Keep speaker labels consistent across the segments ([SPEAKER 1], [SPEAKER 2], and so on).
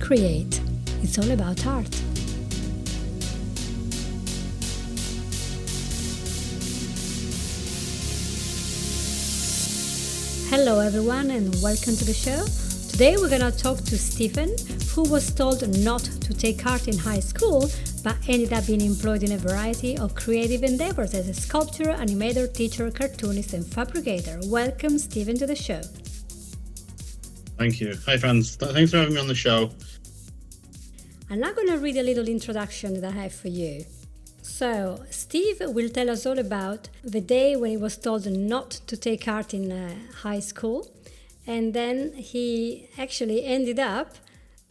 [SPEAKER 1] create. It's all about art. Hello everyone and welcome to the show. Today we're gonna talk to Stephen, who was told not to take art in high school, but ended up being employed in a variety of creative endeavors as a sculptor, animator, teacher, cartoonist, and fabricator. Welcome, Stephen, to the show.
[SPEAKER 2] Thank you. Hi, Franz. Thanks for having me on the show.
[SPEAKER 1] I'm now going to read a little introduction that I have for you. So, Steve will tell us all about the day when he was told not to take art in high school, and then he actually ended up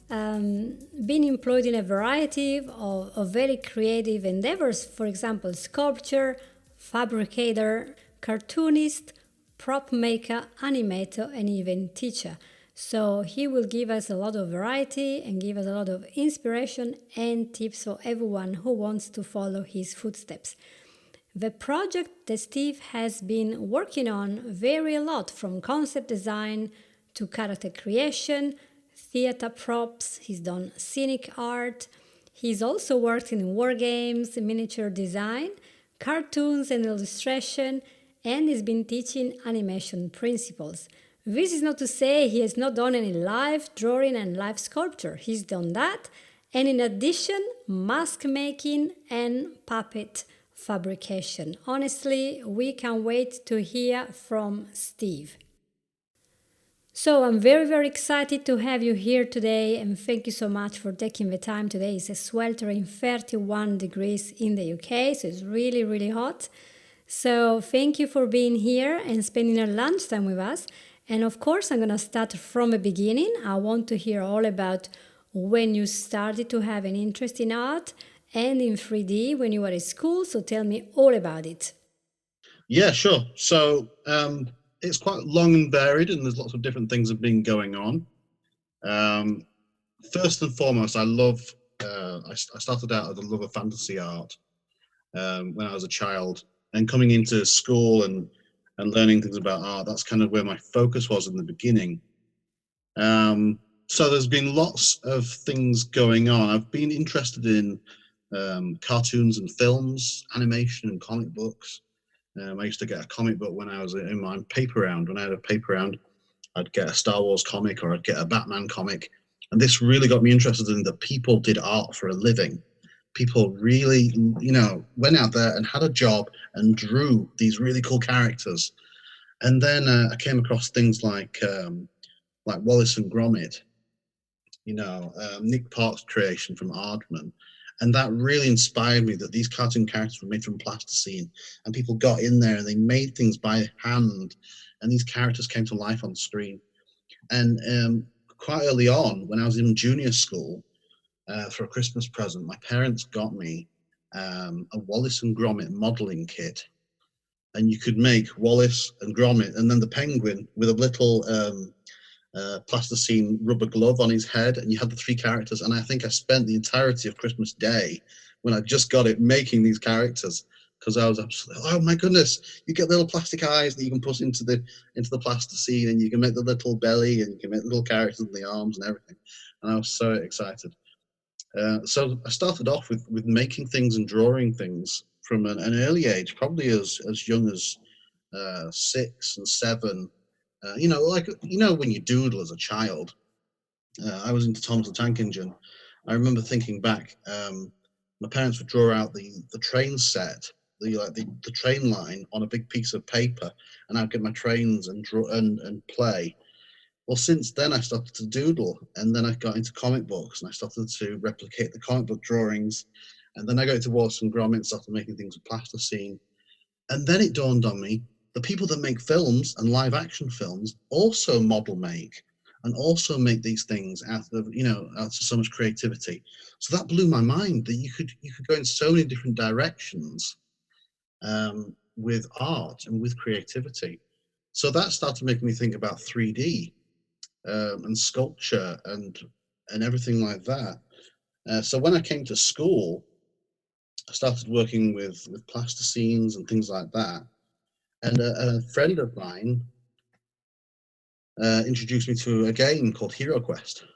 [SPEAKER 1] being employed in a variety of very creative endeavors. For example, sculptor, fabricator, cartoonist, prop maker, animator, and even teacher. So he will give us a lot of variety and give us a lot of inspiration and tips for everyone who wants to follow his footsteps. The project that Steve has been working on vary a lot, from concept design to character creation, theater props. He's done scenic art. He's also worked in war games, miniature design, cartoons and illustration, and he's been teaching animation principles. This is not to say he has not done any live drawing and live sculpture. He's done that, and in addition, mask making and puppet fabrication. Honestly, we can't wait to hear from Steve. So I'm very, very excited to have you here today, and thank you so much for taking the time today. It's a sweltering 31 degrees in the UK, so it's really, really hot. So thank you for being here and spending your lunchtime with us. And of course, I'm going to start from the beginning. I want to hear all about when you started to have an interest in art and in 3D when you were at school. So tell me all about it.
[SPEAKER 2] Yeah, sure. So it's quite long and varied, and there's lots of different things that have been going on. First and foremost, I started out with a love of fantasy art when I was a child, and coming into school and learning things about art, that's kind of where my focus was in the beginning. So there's been lots of things going on. I've been interested in cartoons and films, animation and comic books. I used to get a comic book when I was in my paper round. When I had a paper round, I'd get a Star Wars comic or I'd get a Batman comic. And this really got me interested in that people did art for a living. People really, went out there and had a job and drew these really cool characters. And then I came across things like Wallace and Gromit, Nick Park's creation from Aardman. And that really inspired me that these cartoon characters were made from plasticine, and people got in there and they made things by hand, and these characters came to life on screen. And quite early on, when I was in junior school, for a Christmas present, my parents got me a Wallace and Gromit modeling kit. And you could make Wallace and Gromit and then the penguin with a little plasticine rubber glove on his head, and you had the three characters. And I think I spent the entirety of Christmas Day, when I just got it, making these characters, because I was absolutely, oh my goodness, you get little plastic eyes that you can put into the plasticine, and you can make the little belly, and you can make little characters in the arms and everything. And I was so excited. So I started off with making things and drawing things from an early age, probably as young as 6 and 7. When you doodle as a child. I was into Thomas the Tank Engine. I remember thinking back, my parents would draw out the train set, the train line on a big piece of paper, and I'd get my trains and draw and play. Well, since then I started to doodle, and then I got into comic books, and I started to replicate the comic book drawings, and then I got into Wallace and Gromit, started making things with plasticine, and then it dawned on me, the people that make films and live action films also model make, and also make these things out of so much creativity. So that blew my mind, that you could go in so many different directions with art and with creativity. So that started making me think about 3D. And sculpture and everything like that. So when I came to school, I started working with plasticines and things like that. And a friend of mine introduced me to a game called Hero Quest.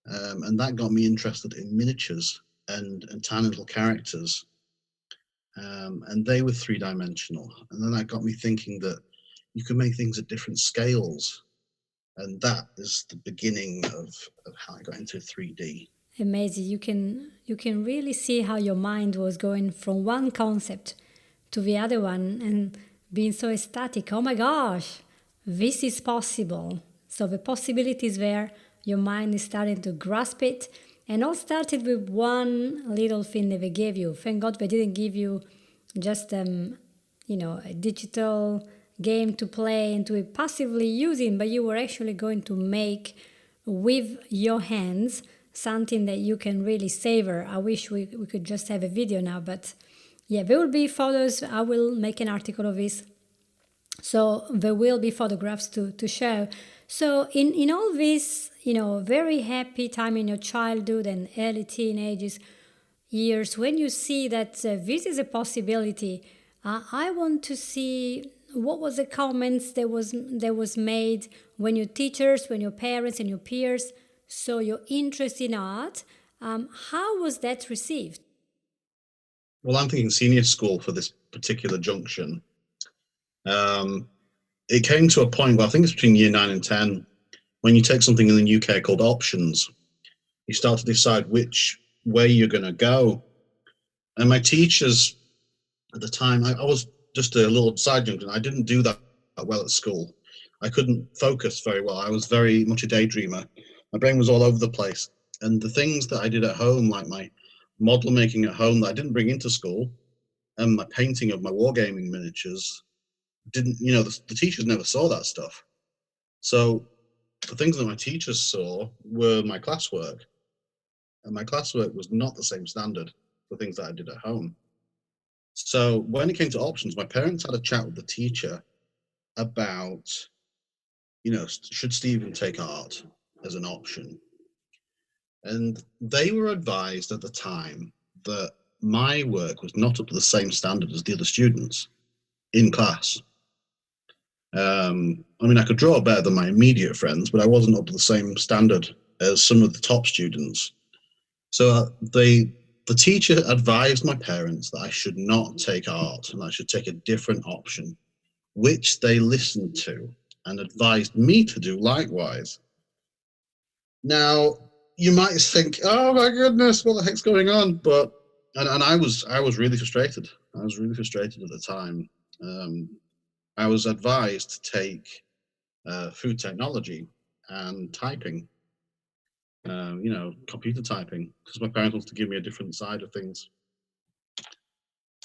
[SPEAKER 2] And that got me interested in miniatures and tiny little characters. And they were three-dimensional. And then that got me thinking that you can make things at different scales. And that is the beginning of how I got into 3D.
[SPEAKER 1] Amazing. You can really see how your mind was going from one concept to the other one and being so ecstatic. Oh my gosh, this is possible. So the possibility is there. Your mind is starting to grasp it. And all started with one little thing that they gave you. Thank God they didn't give you just a digital game to play and to be passively using, but you were actually going to make with your hands something that you can really savor. I wish we could just have a video now, but yeah, there will be photos. I will make an article of this. So there will be photographs to show. So in all this, very happy time in your childhood and early teenagers years, when you see that this is a possibility, I want to see what was the comments that was made when your teachers, when your parents and your peers saw your interest in art. How was that received?
[SPEAKER 2] Well, I'm thinking senior school for this particular junction. It came to a point where I think it's between year 9 and 10, when you take something in the UK called options, you start to decide which way you're going to go. And my teachers at the time, I was just a little side junction. I didn't do that well at school. I couldn't focus very well. I was very much a daydreamer. My brain was all over the place. And the things that I did at home, like my model making at home that I didn't bring into school, and my painting of my wargaming miniatures, didn't, the teachers never saw that stuff. So the things that my teachers saw were my classwork. And my classwork was not the same standard for things that I did at home. So when it came to options, my parents had a chat with the teacher about, should Stephen take art as an option? And they were advised at the time that my work was not up to the same standard as the other students in class. I could draw better than my immediate friends, but I wasn't up to the same standard as some of the top students. So the teacher advised my parents that I should not take art and I should take a different option, which they listened to and advised me to do likewise. Now, you might think, oh my goodness, what the heck's going on? But and I was really frustrated. I was really frustrated at the time. I was advised to take food technology and typing, computer typing, because my parents wanted to give me a different side of things.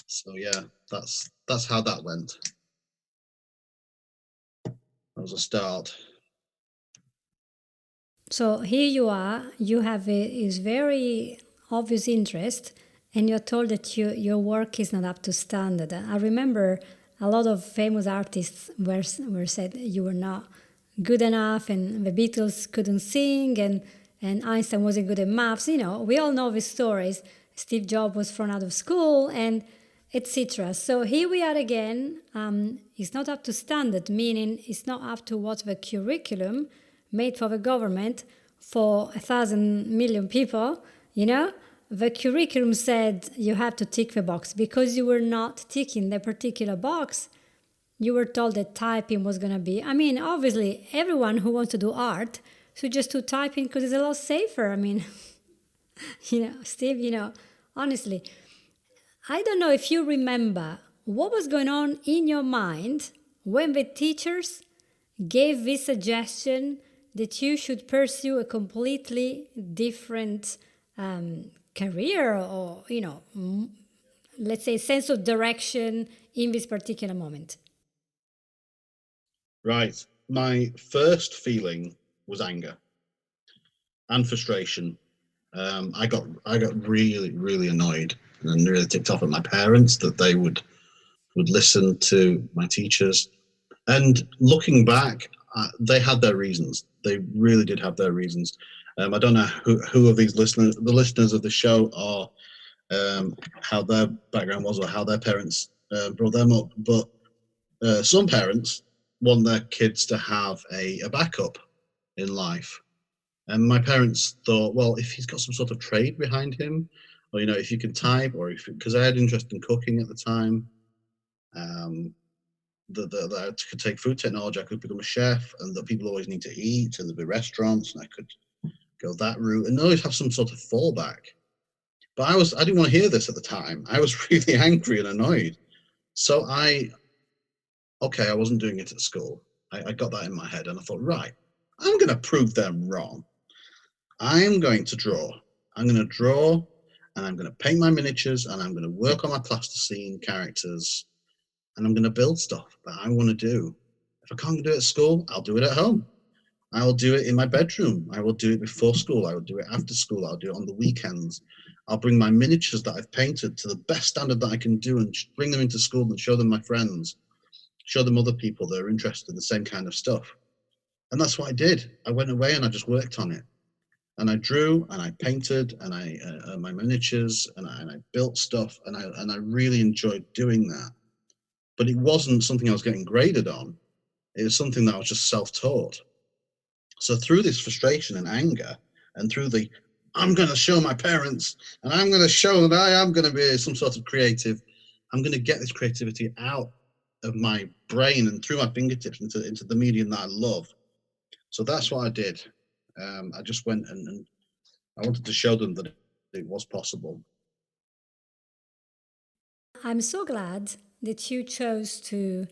[SPEAKER 2] So yeah, that's how that went. That was a start.
[SPEAKER 1] So here you are, you have is very obvious interest, and you're told that your work is not up to standard. I remember a lot of famous artists were said you were not good enough, and the Beatles couldn't sing, and Einstein wasn't good at maths. We all know these stories. Steve Jobs was thrown out of school, and etc. So here we are again. It's not up to standard, meaning it's not up to what the curriculum made for the government for 1,000 million people, the curriculum said you have to tick the box. Because you were not ticking the particular box, you were told that typing was going to be, obviously everyone who wants to do art should just do typing because it's a lot safer. Steve, honestly, I don't know if you remember what was going on in your mind when the teachers gave this suggestion that you should pursue a completely different career or, let's say, sense of direction in this particular moment.
[SPEAKER 2] Right. My first feeling was anger and frustration. I got really, really annoyed and really ticked off at my parents that they would listen to my teachers. And looking back, they had their reasons. They really did have their reasons. I don't know who of these the listeners of the show are, how their background was or how their parents brought them up. But some parents want their kids to have a backup in life. And my parents thought, well, if he's got some sort of trade behind him, or if you can type, or if because I had interest in cooking at the time, that I could take food technology, I could become a chef, and that people always need to eat, and there'd be restaurants, and I could go that route, and always have some sort of fallback. But I didn't want to hear this at the time. I was really angry and annoyed. So I wasn't doing it at school. I got that in my head, and I thought, right, I'm going to prove them wrong. I'm going to draw. I'm going to draw, and I'm going to paint my miniatures, and I'm going to work on my plasticine characters, and I'm going to build stuff that I want to do. If I can't do it at school, I'll do it at home. I will do it in my bedroom. I will do it before school. I will do it after school. I'll do it on the weekends. I'll bring my miniatures that I've painted to the best standard that I can do and bring them into school and show them my friends, show them other people that are interested in the same kind of stuff. And that's what I did. I went away and I just worked on it. And I drew and I painted and I my miniatures and I built stuff and I really enjoyed doing that. But it wasn't something I was getting graded on. It was something that I was just self-taught. So through this frustration and anger, and through the I'm going to show my parents, and I'm going to show that I am going to be some sort of creative, I'm going to get this creativity out of my brain and through my fingertips into the medium that I love. So that's what I did. I just went and I wanted to show them that it was possible.
[SPEAKER 1] I'm so glad that you chose to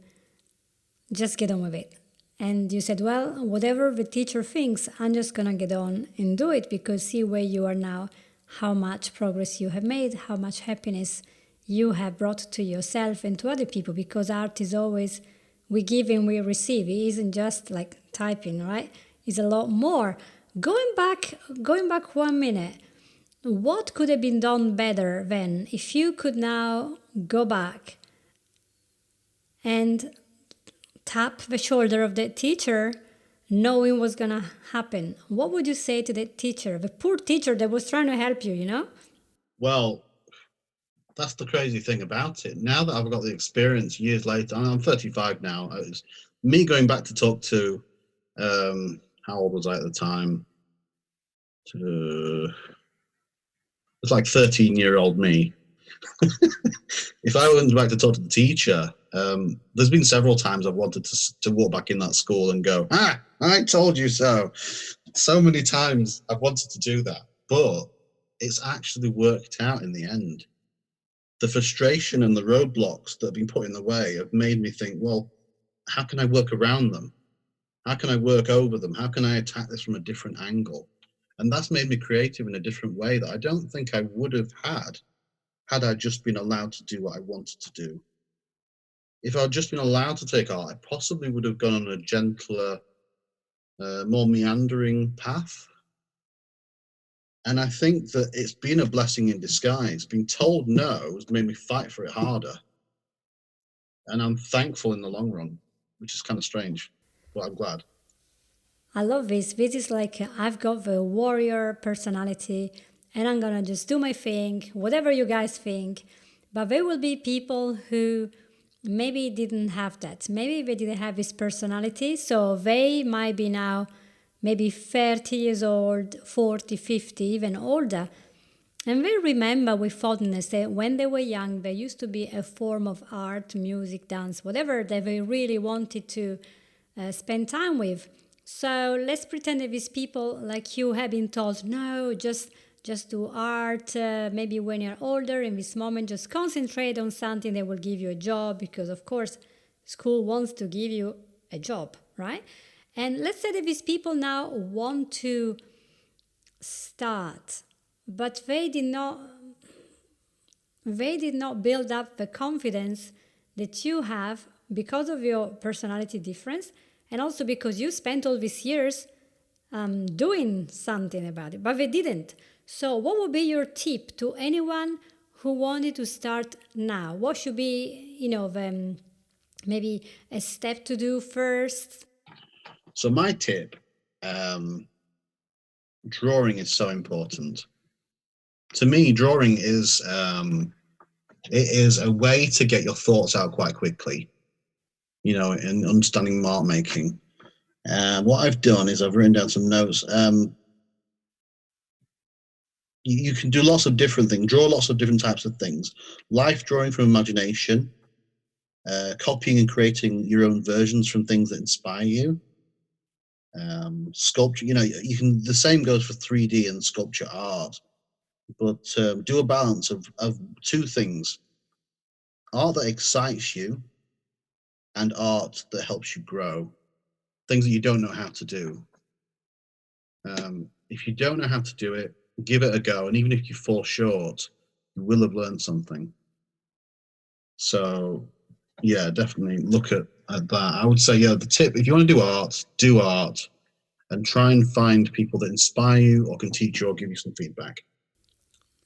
[SPEAKER 1] just get on with it. And you said, well, whatever the teacher thinks, I'm just going to get on and do it because see where you are now, how much progress you have made, how much happiness you have brought to yourself and to other people, because art is always we give and we receive. It isn't just like typing, right? It's a lot more. Going back 1 minute, what could have been done better then if you could now go back and tap the shoulder of the teacher knowing what's going to happen? What would you say to the teacher, the poor teacher that was trying to help you?
[SPEAKER 2] Well, that's the crazy thing about it. Now that I've got the experience years later, I'm 35 now, it's me going back to talk to, how old was I at the time? It's like 13-year-old me. If I went back to talk to the teacher, there's been several times I've wanted to walk back in that school and go, I told you so. So many times I've wanted to do that, but it's actually worked out in the end. The frustration and the roadblocks that have been put in the way have made me think, well, how can I work around them? How can I work over them? How can I attack this from a different angle? And that's made me creative in a different way that I don't think I would have had I just been allowed to do what I wanted to do. If I'd just been allowed to take art, I possibly would have gone on a gentler, more meandering path. And I think that it's been a blessing in disguise. Being told no has made me fight for it harder. And I'm thankful in the long run, which is kind of strange, but I'm glad.
[SPEAKER 1] I love this. This is like I've got the warrior personality and I'm going to just do my thing, whatever you guys think. But there will be people who maybe didn't have that. Maybe they didn't have this personality. So they might be now maybe 30 years old, 40, 50, even older. And they remember with fondness that when they were young, there used to be a form of art, music, dance, whatever that they really wanted to spend time with. So let's pretend that these people like you have been told, no, just do art. Maybe when you're older, in this moment, just concentrate on something that will give you a job because, of course, school wants to give you a job, right? And let's say that these people now want to start, but they did not build up the confidence that you have because of your personality difference and also because you spent all these years doing something about it, but they didn't. So what would be your tip to anyone who wanted to start now? What should be, maybe a step to do first?
[SPEAKER 2] So my tip, drawing is so important. To me, drawing is it is a way to get your thoughts out quite quickly, in understanding mark making. What I've done is I've written down some notes. you can do lots of different things, draw lots of different types of things. Life drawing from imagination, copying and creating your own versions from things that inspire you. Sculpture, you can. The same goes for 3D and sculpture art, but do a balance of two things: art that excites you and art that helps you grow. Things that you don't know how to do. If you don't know how to do it, give it a go, and even if you fall short, you will have learned something. So, yeah, definitely look at that. I would say, yeah, the tip: if you want to do art, and try and find people that inspire you or can teach you or give you some feedback.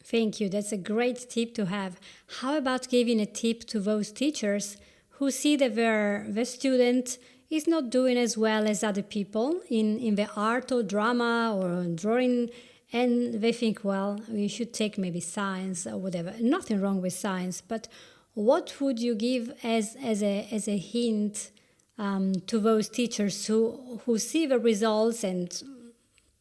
[SPEAKER 1] Thank you. That's a great tip to have. How about giving a tip to those teachers who see that their student is not doing as well as other people in the art or drama or drawing, and they think, well, we should take maybe science or whatever. Nothing wrong with science, but what would you give as a hint to those teachers who see the results and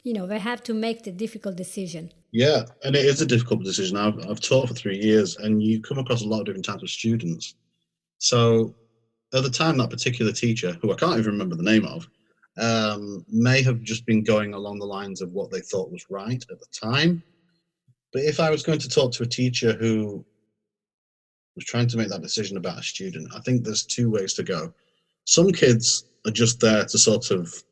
[SPEAKER 1] they have to make the difficult decision?
[SPEAKER 2] Yeah, and it is a difficult decision. I've taught for 3 years, and you come across a lot of different types of students. So at the time, that particular teacher, who I can't even remember the name of, may have just been going along the lines of what they thought was right at the time. But if I was going to talk to a teacher who was trying to make that decision about a student, I think there's two ways to go. Some kids are just there to sort of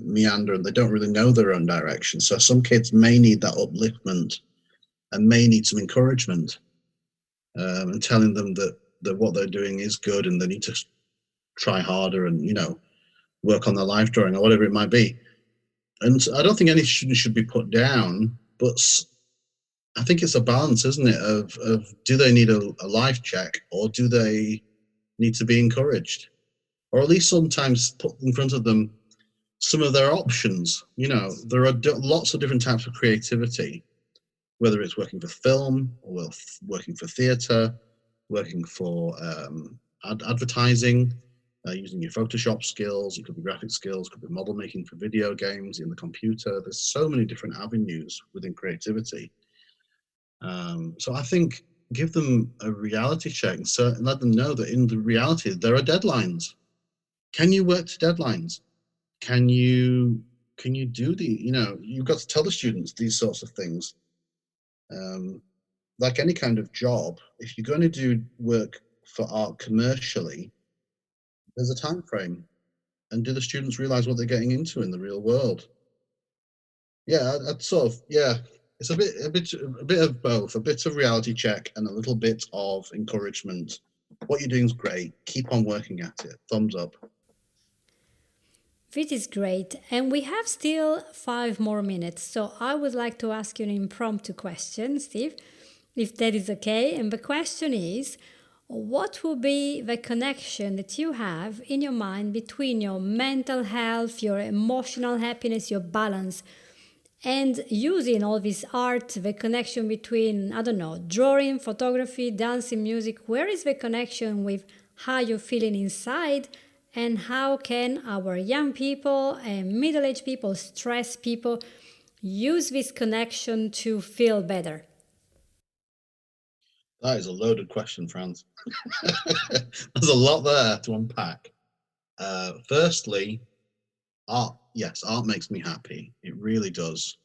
[SPEAKER 2] meander, and they don't really know their own direction. So some kids may need that upliftment and may need some encouragement, and telling them that what they're doing is good and they need to try harder and work on their life drawing or whatever it might be. And I don't think any student should be put down, but I think it's a balance, isn't it, of do they need a life check or do they need to be encouraged, or at least sometimes put in front of them some of their options. There are lots of different types of creativity, whether it's working for film or working for theatre, working for advertising, using your Photoshop skills. It could be graphic skills, it could be model making for video games in the computer. There's so many different avenues within creativity. So I think give them a reality check and let them know that in the reality there are deadlines. Can you work to deadlines? Can you do you've got to tell the students these sorts of things. Like any kind of job, if you're going to do work for art commercially, there's a time frame, and do the students realize what they're getting into in the real world? Yeah, I'd sort of, yeah. It's a bit of both, a bit of reality check and a little bit of encouragement. What you're doing is great. Keep on working at it. Thumbs up.
[SPEAKER 1] This is great, and we have still 5 more minutes, so I would like to ask you an impromptu question, Steve, if that is okay. And the question is, what will be the connection that you have in your mind between your mental health, your emotional happiness, your balance, and using all this art, the connection between, I don't know, drawing, photography, dancing, music? Where is the connection with how you're feeling inside? And how can our young people and middle-aged people, stressed people, use this connection to feel better?
[SPEAKER 2] That is a loaded question, Franz. There's a lot there to unpack. Firstly, art. Yes, art makes me happy. It really does.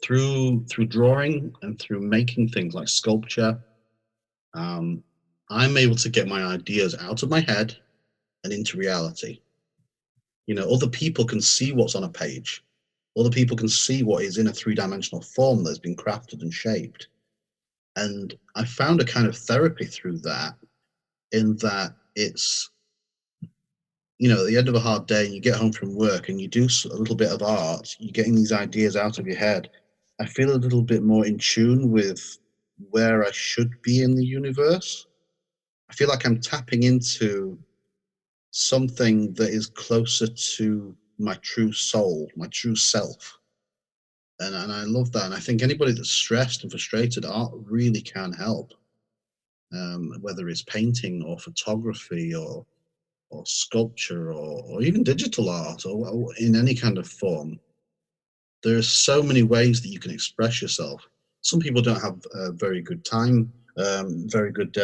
[SPEAKER 2] Through drawing and through making things like sculpture, I'm able to get my ideas out of my head and into reality. Other people can see what's on a page. Other people can see what is in a three-dimensional form that's been crafted and shaped. And I found a kind of therapy through that, in that it's, at the end of a hard day and you get home from work and you do a little bit of art, you're getting these ideas out of your head. I feel a little bit more in tune with where I should be in the universe. I feel like I'm tapping into something that is closer to my true soul, my true self. And I love that. And I think anybody that's stressed and frustrated, art really can help. Whether it's painting or photography or sculpture or even digital art or in any kind of form. There are so many ways that you can express yourself. Some people don't have very good time, very good,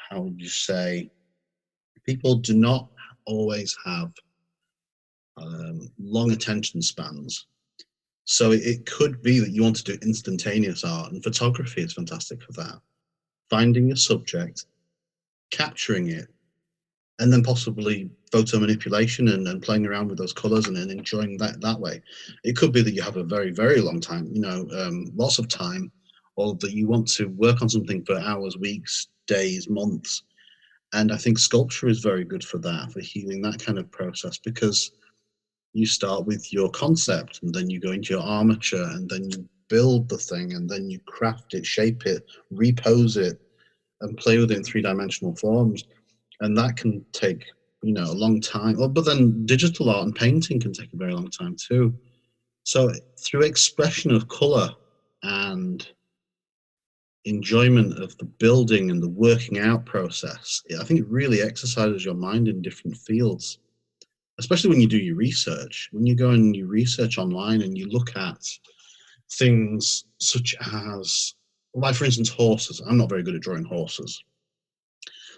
[SPEAKER 2] how would you say, people do not always have long attention spans. So it could be that you want to do instantaneous art, and photography is fantastic for that. Finding a subject, capturing it, and then possibly photo manipulation and playing around with those colors and enjoying that way. It could be that you have a very, very long time, lots of time, or that you want to work on something for hours, weeks, days, months. And I think sculpture is very good for that, for healing that kind of process, because you start with your concept and then you go into your armature and then you build the thing and then you craft it, shape it, repose it, and play with it in three-dimensional forms. And that can take, a long time. But then digital art and painting can take a very long time too. So through expression of color and enjoyment of the building and the working out process, I think it really exercises your mind in different fields. Especially when you do your research, when you go and you research online and you look at things such as, like for instance, horses. I'm not very good at drawing horses.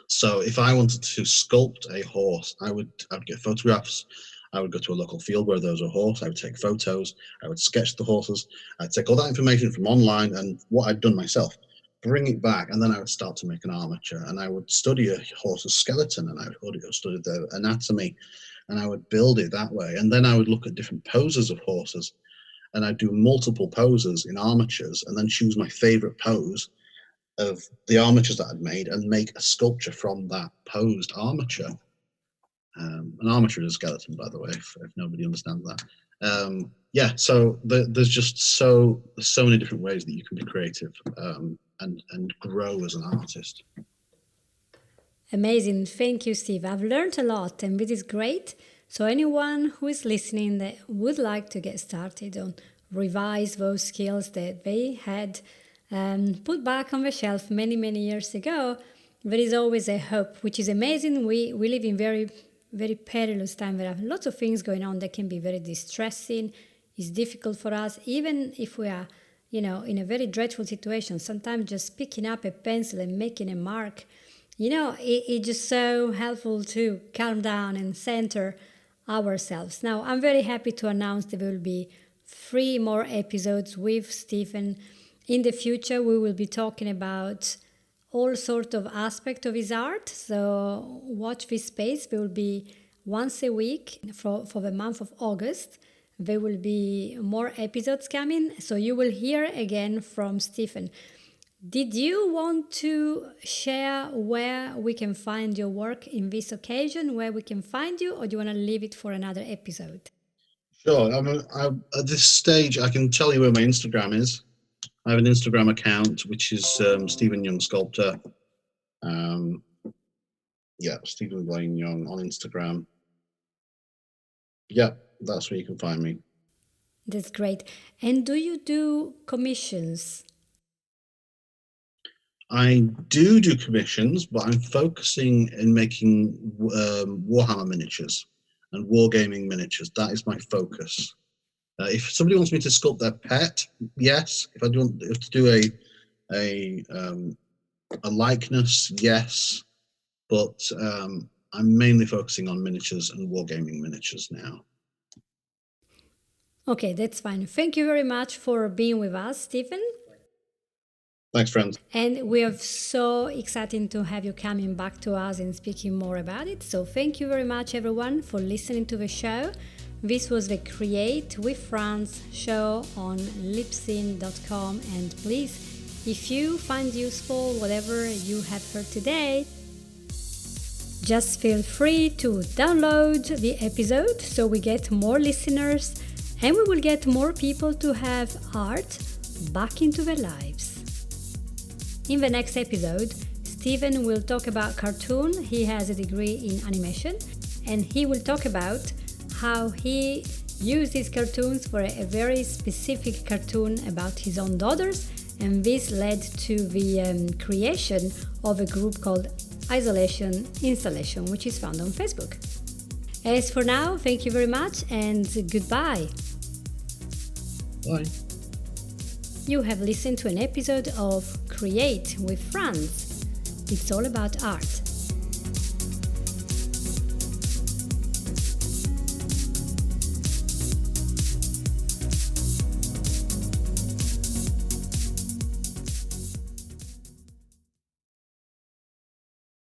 [SPEAKER 2] So if I wanted to sculpt a horse, I would get photographs. I would go to a local field where there was a horse. I would take photos. I would sketch the horses. I'd take all that information from online and what I'd done myself, bring it back, and then I would start to make an armature. And I would study a horse's skeleton, and I would study the anatomy, and I would build it that way. And then I would look at different poses of horses, and I'd do multiple poses in armatures, and then choose my favorite pose of the armatures that I'd made and make a sculpture from that posed armature. An armature is a skeleton, by the way, if nobody understands that. So there's just so many different ways that you can be creative and grow as an artist.
[SPEAKER 1] Amazing. Thank you, Steve. I've learned a lot, and this is great. So anyone who is listening that would like to get started on revise those skills that they had put back on the shelf many, many years ago, there is always a hope, which is amazing. We live in very, very perilous time. There are lots of things going on that can be very distressing. It's difficult for us, even if we are, in a very dreadful situation. Sometimes just picking up a pencil and making a mark, it's just so helpful to calm down and center ourselves. Now, I'm very happy to announce that there will be 3 more episodes with Stephen. In the future, we will be talking about all sorts of aspects of his art. So watch this space. There will be once a week for the month of August. There will be more episodes coming. So you will hear again from Stephen. Did you want to share where we can find your work in this occasion, where we can find you, or do you want to leave it for another episode?
[SPEAKER 2] Sure. At this stage, I can tell you where my Instagram is. I have an Instagram account, which is Stephen Young Sculptor. Stephen Wayne Young on Instagram. Yeah, that's where you can find me.
[SPEAKER 1] That's great. And do you do commissions?
[SPEAKER 2] I do commissions, but I'm focusing in making Warhammer miniatures and wargaming miniatures. That is my focus. If somebody wants me to sculpt their pet, yes. If I want to do a likeness, yes. But I'm mainly focusing on miniatures and wargaming miniatures now.
[SPEAKER 1] Okay, that's fine. Thank you very much for being with us, Stephen.
[SPEAKER 2] Thanks, Franz.
[SPEAKER 1] And we are so excited to have you coming back to us and speaking more about it. So thank you very much, everyone, for listening to the show. This was the Create with Franz show on lipsyn.com. And please, if you find useful whatever you have heard today, just feel free to download the episode so we get more listeners and we will get more people to have art back into their lives. In the next episode, Stephen will talk about cartoon. He has a degree in animation, and he will talk about how he used his cartoons for a very specific cartoon about his own daughters, and this led to the creation of a group called Isolation Installation, which is found on Facebook. As for now, thank you very much and goodbye.
[SPEAKER 2] Bye.
[SPEAKER 1] You have listened to an episode of Create with Franz. It's all about art.